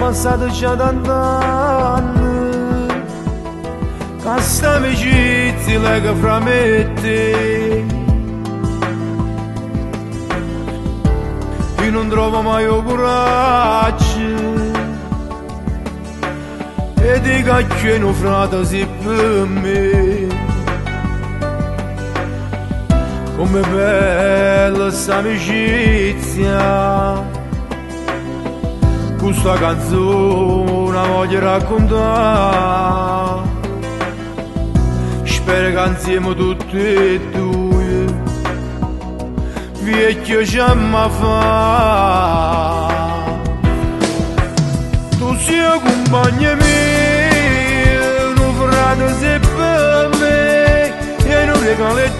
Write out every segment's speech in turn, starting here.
passato già tant'anni, che sta amicizia lega fra me e te. Io non trovo mai il coraggio e dico che non frate si per me. Come bella sta amicizia, questa canzone voglio raccontare. Spero che insieme tutti e due vecchio ci amma fa. Tu sei compagna mia, un frate sei per me e non regaletti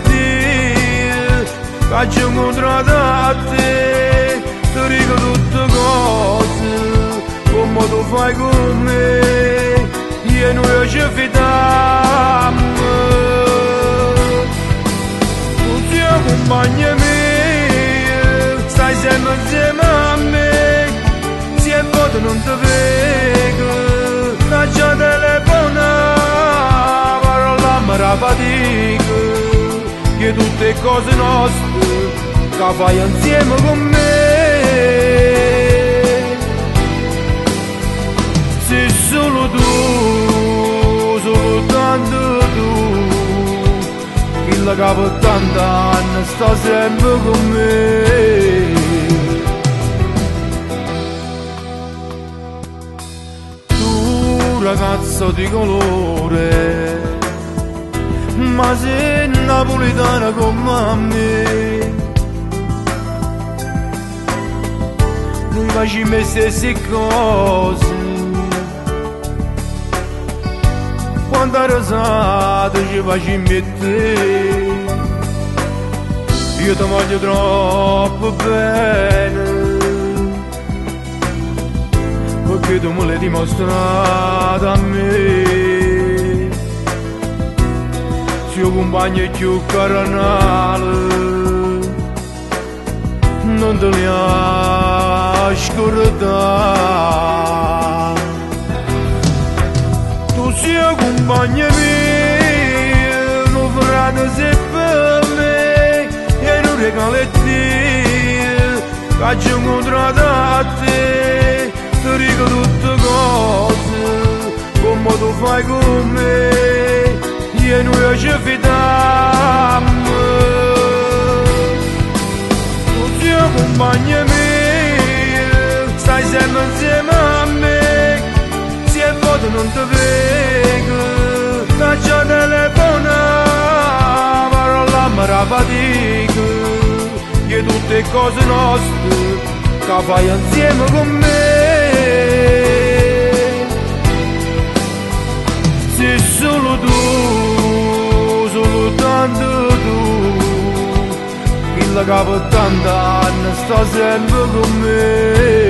che ci incontrato a te. Ti dico tutte cose come tu fai con me e noi ci fidiamo. Tu sei compagna mia, stai sempre insieme a me, se è vuoto non ti vedo, lascia telefonare, parola mi fatica, che tutte cose nostre che fai insieme con me. Sei solo tu, soltanto tu, quella che per tant'anni sta sempre con me. Tu ragazzo di colore, ma sei napoletana come me. Noi facciamo le stesse cose, quando è rosato ci facciamo e te. Io ti voglio troppo bene, perché tu me l'hai dimostrato a me. Io compagno più carnale, non te li scordare. Tu sei compagna mia, un frate sei per me e non regaletti che ci incontrato a te. Ti dico tutte cose come tu fai con me e noi ci fidiamo. Tu sei compagna mia, stai sempre insieme a me, se è vuoto non ti vedo, lascia telefonare, parola mi fatica, che tutte cose nostre che fai insieme con me. Sei solo tu, soltanto tu, quella che per tant'anni sta sempre con me.